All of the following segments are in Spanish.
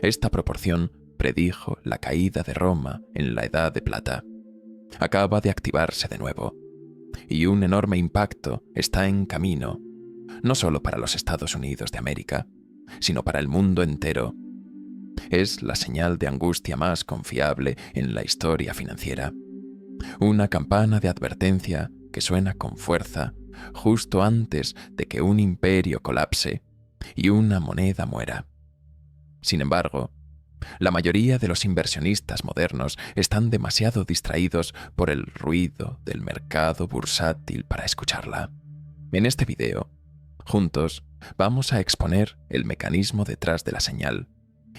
Esta proporción predijo la caída de Roma en la Edad de Plata. Acaba de activarse de nuevo, y un enorme impacto está en camino, no solo para los Estados Unidos de América, sino para el mundo entero. Es la señal de angustia más confiable en la historia financiera. Una campana de advertencia que suena con fuerza justo antes de que un imperio colapse y una moneda muera. Sin embargo, la mayoría de los inversionistas modernos están demasiado distraídos por el ruido del mercado bursátil para escucharla. En este video, juntos, vamos a exponer el mecanismo detrás de la señal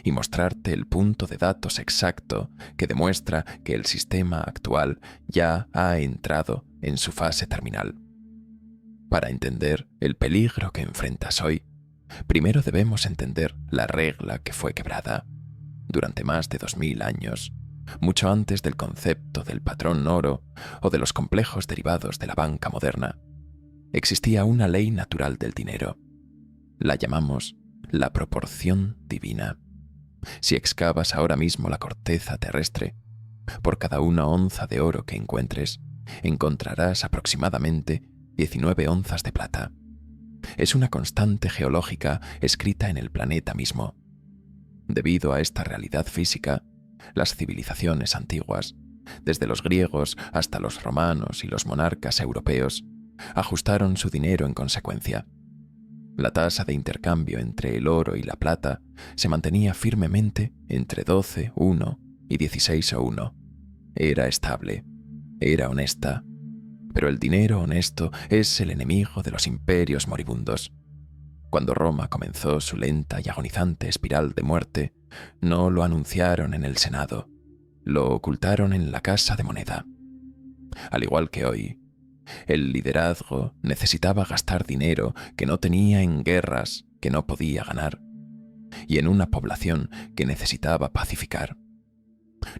y mostrarte el punto de datos exacto que demuestra que el sistema actual ya ha entrado en su fase terminal. Para entender el peligro que enfrentas hoy, primero debemos entender la regla que fue quebrada. Durante más de 2000 años, mucho antes del concepto del patrón oro o de los complejos derivados de la banca moderna, existía una ley natural del dinero. La llamamos la proporción divina. Si excavas ahora mismo la corteza terrestre, por cada una onza de oro que encuentres, encontrarás aproximadamente 19 onzas de plata. Es una constante geológica escrita en el planeta mismo. Debido a esta realidad física, las civilizaciones antiguas, desde los griegos hasta los romanos y los monarcas europeos, ajustaron su dinero en consecuencia. La tasa de intercambio entre el oro y la plata se mantenía firmemente entre 12:1 y 16:1. Era estable, era honesta, pero el dinero honesto es el enemigo de los imperios moribundos. Cuando Roma comenzó su lenta y agonizante espiral de muerte, no lo anunciaron en el Senado, lo ocultaron en la Casa de Moneda. Al igual que hoy, el liderazgo necesitaba gastar dinero que no tenía en guerras que no podía ganar, y en una población que necesitaba pacificar.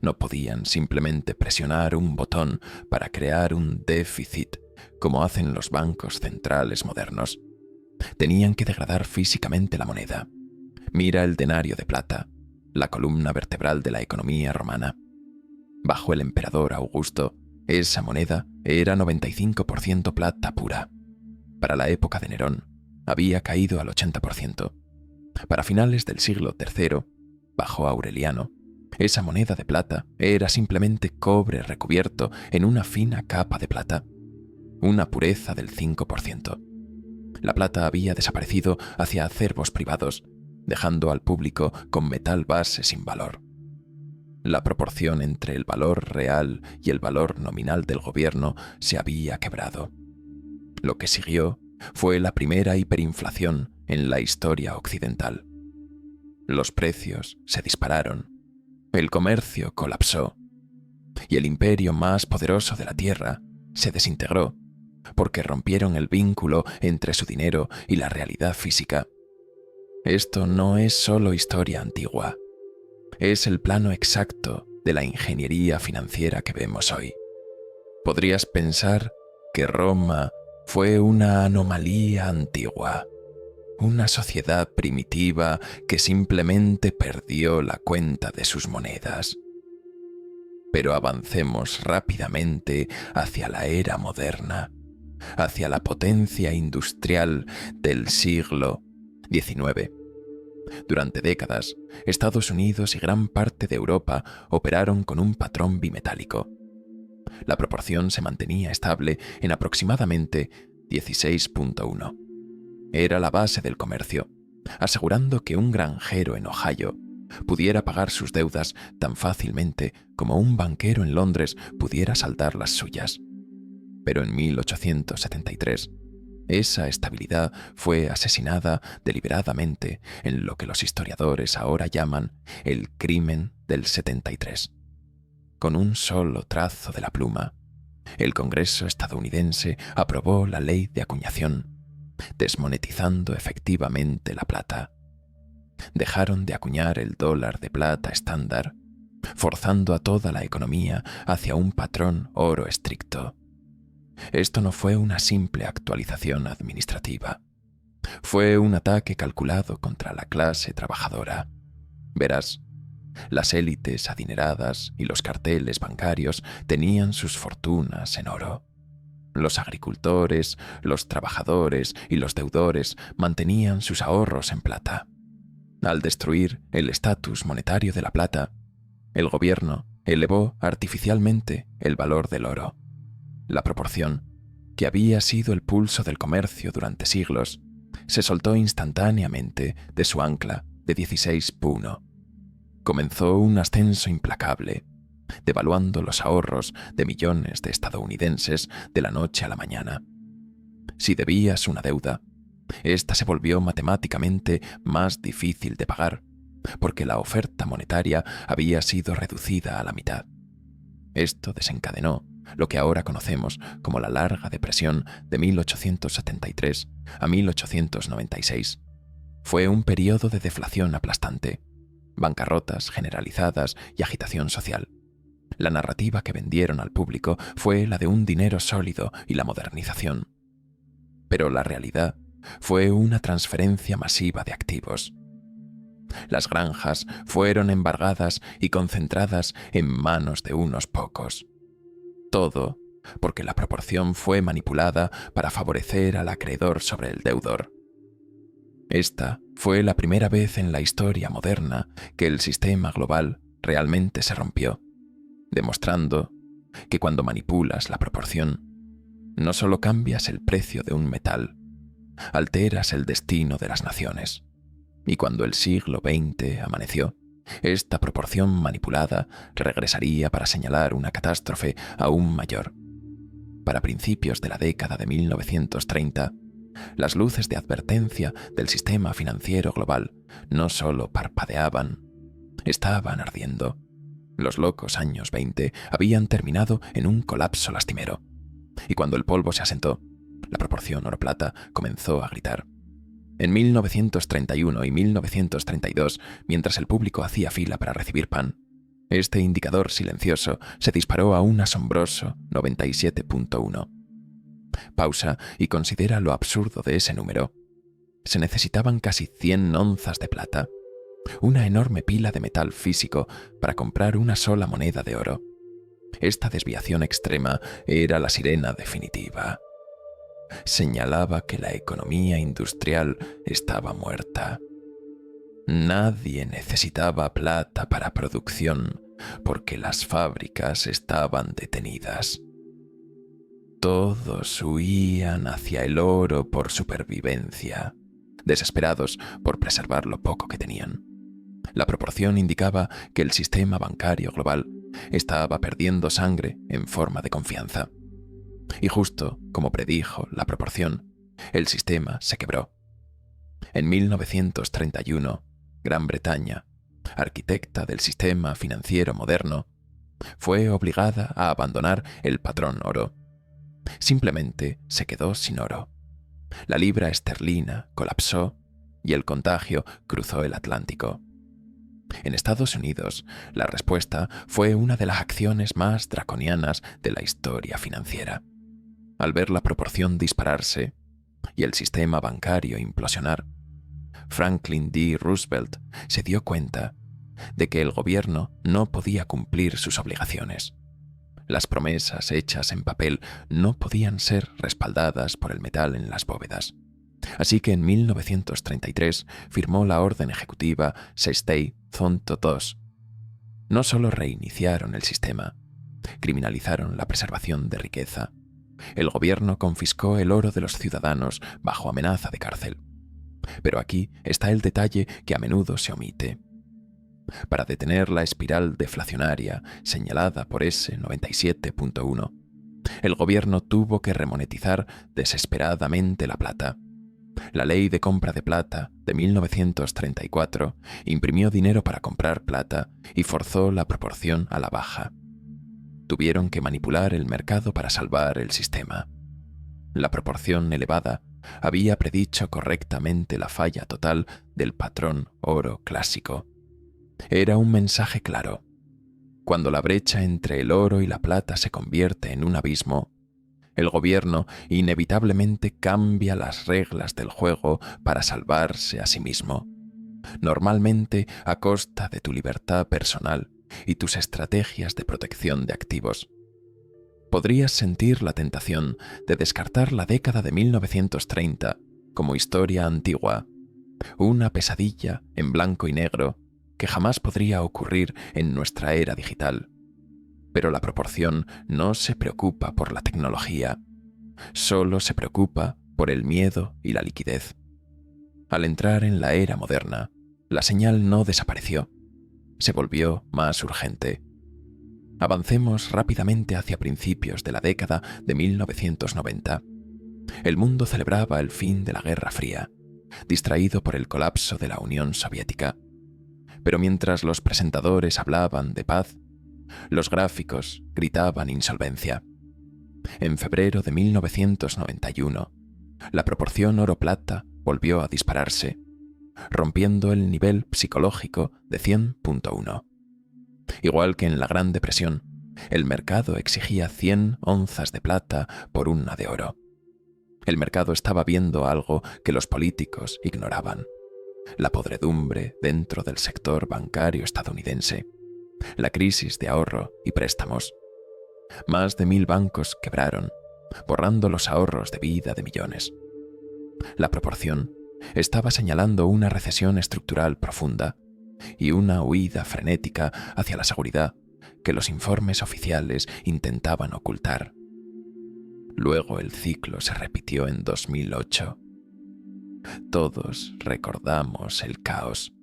No podían simplemente presionar un botón para crear un déficit como hacen los bancos centrales modernos. Tenían que degradar físicamente la moneda. Mira el denario de plata, la columna vertebral de la economía romana. Bajo el emperador Augusto, esa moneda era 95% plata pura. Para la época de Nerón, había caído al 80%. Para finales del siglo III, bajo Aureliano, esa moneda de plata era simplemente cobre recubierto en una fina capa de plata, una pureza del 5%. La plata había desaparecido hacia acervos privados, dejando al público con metal base sin valor. La proporción entre el valor real y el valor nominal del gobierno se había quebrado. Lo que siguió fue la primera hiperinflación en la historia occidental. Los precios se dispararon, el comercio colapsó, y el imperio más poderoso de la Tierra se desintegró porque rompieron el vínculo entre su dinero y la realidad física. Esto no es solo historia antigua, es el plano exacto de la ingeniería financiera que vemos hoy. Podrías pensar que Roma fue una anomalía antigua, una sociedad primitiva que simplemente perdió la cuenta de sus monedas. Pero avancemos rápidamente hacia la era moderna, hacia la potencia industrial del siglo XIX. Durante décadas, Estados Unidos y gran parte de Europa operaron con un patrón bimetálico. La proporción se mantenía estable en aproximadamente 16:1. Era la base del comercio, asegurando que un granjero en Ohio pudiera pagar sus deudas tan fácilmente como un banquero en Londres pudiera saldar las suyas. Pero en 1873, esa estabilidad fue asesinada deliberadamente en lo que los historiadores ahora llaman el crimen del 73. Con un solo trazo de la pluma, el Congreso estadounidense aprobó la ley de acuñación, desmonetizando efectivamente la plata. Dejaron de acuñar el dólar de plata estándar, forzando a toda la economía hacia un patrón oro estricto. Esto no fue una simple actualización administrativa. Fue un ataque calculado contra la clase trabajadora. Verás, las élites adineradas y los carteles bancarios tenían sus fortunas en oro. Los agricultores, los trabajadores y los deudores mantenían sus ahorros en plata. Al destruir el estatus monetario de la plata, el gobierno elevó artificialmente el valor del oro. La proporción, que había sido el pulso del comercio durante siglos, se soltó instantáneamente de su ancla de 16:1. Comenzó un ascenso implacable, devaluando los ahorros de millones de estadounidenses de la noche a la mañana. Si debías una deuda, esta se volvió matemáticamente más difícil de pagar, porque la oferta monetaria había sido reducida a la mitad. Esto desencadenó lo que ahora conocemos como la Larga Depresión de 1873 a 1896. Fue un periodo de deflación aplastante, bancarrotas generalizadas y agitación social. La narrativa que vendieron al público fue la de un dinero sólido y la modernización. Pero la realidad fue una transferencia masiva de activos. Las granjas fueron embargadas y concentradas en manos de unos pocos. Todo porque la proporción fue manipulada para favorecer al acreedor sobre el deudor. Esta fue la primera vez en la historia moderna que el sistema global realmente se rompió, demostrando que cuando manipulas la proporción, no solo cambias el precio de un metal, alteras el destino de las naciones. Y cuando el siglo XX amaneció, esta proporción manipulada regresaría para señalar una catástrofe aún mayor. Para principios de la década de 1930, las luces de advertencia del sistema financiero global no solo parpadeaban, estaban ardiendo. Los locos años 20 habían terminado en un colapso lastimero. Y cuando el polvo se asentó, la proporción oro-plata comenzó a gritar. En 1931 y 1932, mientras el público hacía fila para recibir pan, este indicador silencioso se disparó a un asombroso 97.1. Pausa y considera lo absurdo de ese número. Se necesitaban casi 100 onzas de plata, una enorme pila de metal físico para comprar una sola moneda de oro. Esta desviación extrema era la sirena definitiva. Señalaba que la economía industrial estaba muerta. Nadie necesitaba plata para producción porque las fábricas estaban detenidas. Todos huían hacia el oro por supervivencia, desesperados por preservar lo poco que tenían. La proporción indicaba que el sistema bancario global estaba perdiendo sangre en forma de confianza. Y justo como predijo la proporción, el sistema se quebró. En 1931, Gran Bretaña, arquitecta del sistema financiero moderno, fue obligada a abandonar el patrón oro. Simplemente se quedó sin oro. La libra esterlina colapsó y el contagio cruzó el Atlántico. En Estados Unidos, la respuesta fue una de las acciones más draconianas de la historia financiera. Al ver la proporción dispararse y el sistema bancario implosionar, Franklin D. Roosevelt se dio cuenta de que el gobierno no podía cumplir sus obligaciones. Las promesas hechas en papel no podían ser respaldadas por el metal en las bóvedas. Así que en 1933 firmó la Orden Ejecutiva Sestey-Zonto II. No solo reiniciaron el sistema, criminalizaron la preservación de riqueza. El gobierno confiscó el oro de los ciudadanos bajo amenaza de cárcel. Pero aquí está el detalle que a menudo se omite. Para detener la espiral deflacionaria señalada por ese 97.1, el gobierno tuvo que remonetizar desesperadamente la plata. La Ley de Compra de Plata de 1934 imprimió dinero para comprar plata y forzó la proporción a la baja. Tuvieron que manipular el mercado para salvar el sistema. La proporción elevada había predicho correctamente la falla total del patrón oro clásico. Era un mensaje claro. Cuando la brecha entre el oro y la plata se convierte en un abismo, el gobierno inevitablemente cambia las reglas del juego para salvarse a sí mismo. normalmente a costa de tu libertad personal y tus estrategias de protección de activos. Podrías sentir la tentación de descartar la década de 1930 como historia antigua, una pesadilla en blanco y negro que jamás podría ocurrir en nuestra era digital. Pero la proporción no se preocupa por la tecnología, solo se preocupa por el miedo y la liquidez. Al entrar en la era moderna, la señal no desapareció, se volvió más urgente. Avancemos rápidamente hacia principios de la década de 1990. El mundo celebraba el fin de la Guerra Fría, distraído por el colapso de la Unión Soviética. Pero mientras los presentadores hablaban de paz, los gráficos gritaban insolvencia. En febrero de 1991, la proporción oro-plata volvió a dispararse, rompiendo el nivel psicológico de 100.1. Igual que en la Gran Depresión, el mercado exigía 100 onzas de plata por una de oro. El mercado estaba viendo algo que los políticos ignoraban: la podredumbre dentro del sector bancario estadounidense, la crisis de ahorro y préstamos. Más de 1000 bancos quebraron, borrando los ahorros de vida de millones. La proporción estaba señalando una recesión estructural profunda y una huida frenética hacia la seguridad que los informes oficiales intentaban ocultar. Luego el ciclo se repitió en 2008. Todos recordamos el caos,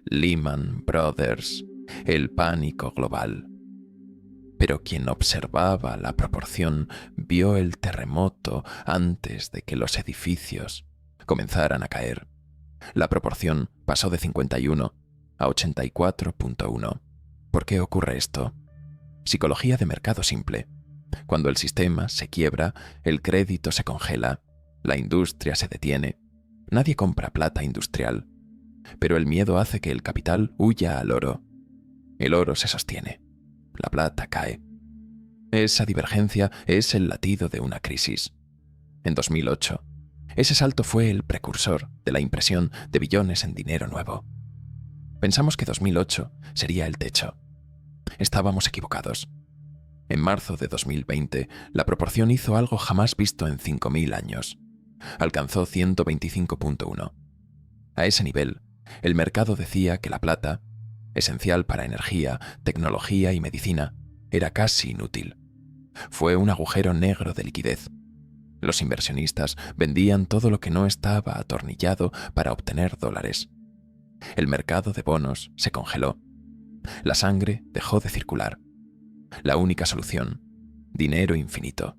Lehman Brothers, el pánico global. Pero quien observaba la proporción vio el terremoto antes de que los edificios comenzaran a caer. La proporción pasó de 51 a 84.1. ¿Por qué ocurre esto? Psicología de mercado simple. Cuando el sistema se quiebra, el crédito se congela, la industria se detiene. Nadie compra plata industrial, pero el miedo hace que el capital huya al oro. El oro se sostiene, la plata cae. Esa divergencia es el latido de una crisis. En 2008, ese salto fue el precursor de la impresión de billones en dinero nuevo. Pensamos que 2008 sería el techo. Estábamos equivocados. En marzo de 2020, la proporción hizo algo jamás visto en 5000 años. Alcanzó 125.1. A ese nivel, el mercado decía que la plata, esencial para energía, tecnología y medicina, era casi inútil. Fue un agujero negro de liquidez. Los inversionistas vendían todo lo que no estaba atornillado para obtener dólares. El mercado de bonos se congeló. La sangre dejó de circular. La única solución: dinero infinito.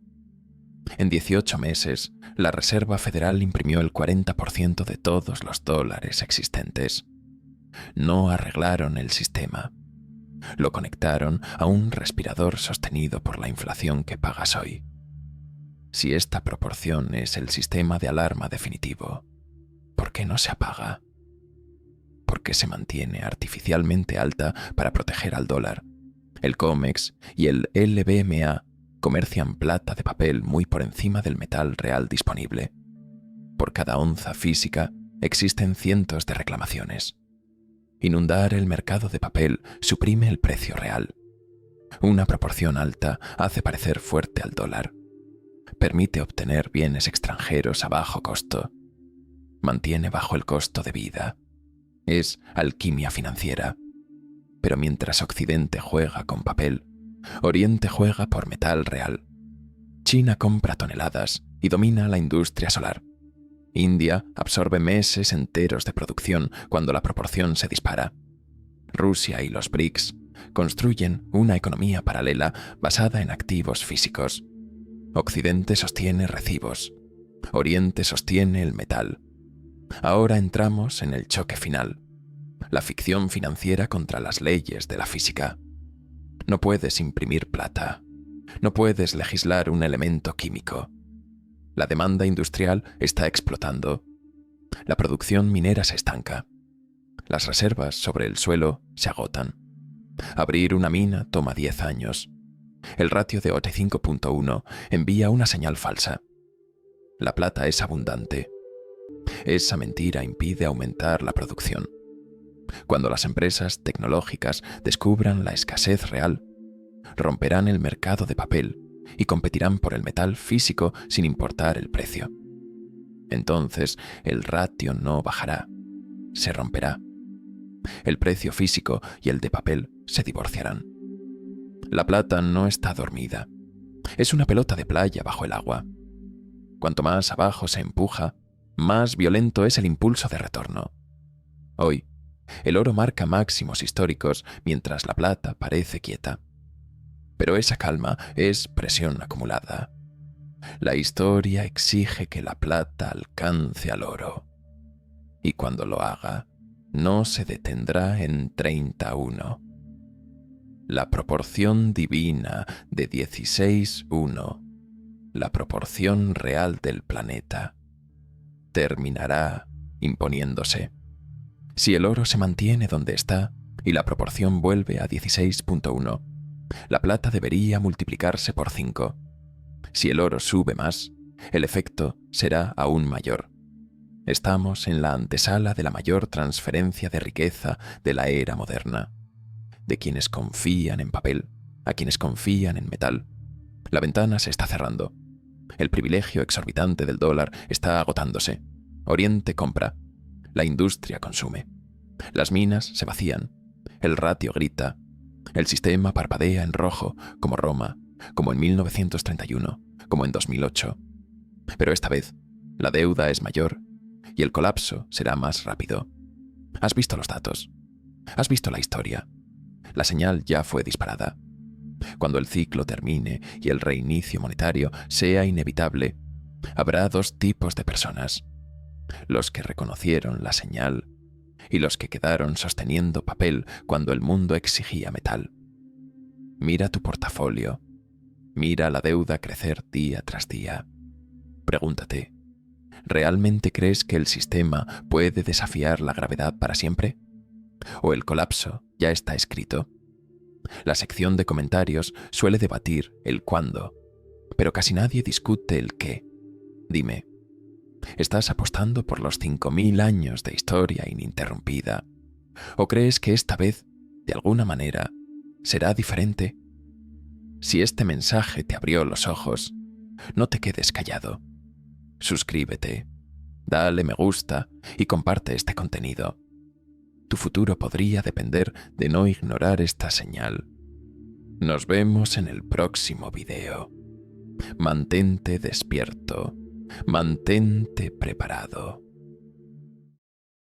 En 18 meses, la Reserva Federal imprimió el 40% de todos los dólares existentes. No arreglaron el sistema. Lo conectaron a un respirador sostenido por la inflación que pagas hoy. Si esta proporción es el sistema de alarma definitivo, ¿por qué no se apaga? ¿Por qué se mantiene artificialmente alta para proteger al dólar? El COMEX y el LBMA comercian plata de papel muy por encima del metal real disponible. Por cada onza física existen cientos de reclamaciones. Inundar el mercado de papel suprime el precio real. Una proporción alta hace parecer fuerte al dólar. Permite obtener bienes extranjeros a bajo costo. Mantiene bajo el costo de vida. Es alquimia financiera. Pero mientras Occidente juega con papel, Oriente juega por metal real. China compra toneladas y domina la industria solar. India absorbe meses enteros de producción cuando la proporción se dispara. Rusia y los BRICS construyen una economía paralela basada en activos físicos. Occidente sostiene recibos. Oriente sostiene el metal. Ahora entramos en el choque final. La ficción financiera contra las leyes de la física. No puedes imprimir plata. No puedes legislar un elemento químico. La demanda industrial está explotando. La producción minera se estanca. Las reservas sobre el suelo se agotan. Abrir una mina toma 10 años. El ratio de 85.1 envía una señal falsa. La plata es abundante. Esa mentira impide aumentar la producción. Cuando las empresas tecnológicas descubran la escasez real, romperán el mercado de papel y competirán por el metal físico sin importar el precio. Entonces el ratio no bajará, se romperá. El precio físico y el de papel se divorciarán. La plata no está dormida. Es una pelota de playa bajo el agua. Cuanto más abajo se empuja, más violento es el impulso de retorno. Hoy, el oro marca máximos históricos mientras la plata parece quieta. Pero esa calma es presión acumulada. La historia exige que la plata alcance al oro. Y cuando lo haga, no se detendrá en 31. La proporción divina de 16:1, la proporción real del planeta, terminará imponiéndose. Si el oro se mantiene donde está y la proporción vuelve a 16:1, la plata debería multiplicarse por 5. Si el oro sube más, el efecto será aún mayor. Estamos en la antesala de la mayor transferencia de riqueza de la era moderna. De quienes confían en papel a quienes confían en metal. La ventana se está cerrando. El privilegio exorbitante del dólar está agotándose. Oriente compra. La industria consume. Las minas se vacían. El ratio grita. El sistema parpadea en rojo, como Roma, como en 1931, como en 2008. Pero esta vez, la deuda es mayor y el colapso será más rápido. Has visto los datos. Has visto la historia. La señal ya fue disparada. Cuando el ciclo termine y el reinicio monetario sea inevitable, habrá dos tipos de personas: los que reconocieron la señal y los que quedaron sosteniendo papel cuando el mundo exigía metal. Mira tu portafolio. Mira la deuda crecer día tras día. Pregúntate, ¿realmente crees que el sistema puede desafiar la gravedad para siempre? ¿O el colapso ya está escrito? La sección de comentarios suele debatir el cuándo, pero casi nadie discute el qué. Dime, ¿estás apostando por los 5000 años de historia ininterrumpida? ¿O crees que esta vez, de alguna manera, será diferente? Si este mensaje te abrió los ojos, no te quedes callado. Suscríbete, dale me gusta y comparte este contenido. Tu futuro podría depender de no ignorar esta señal. Nos vemos en el próximo video. Mantente despierto, mantente preparado.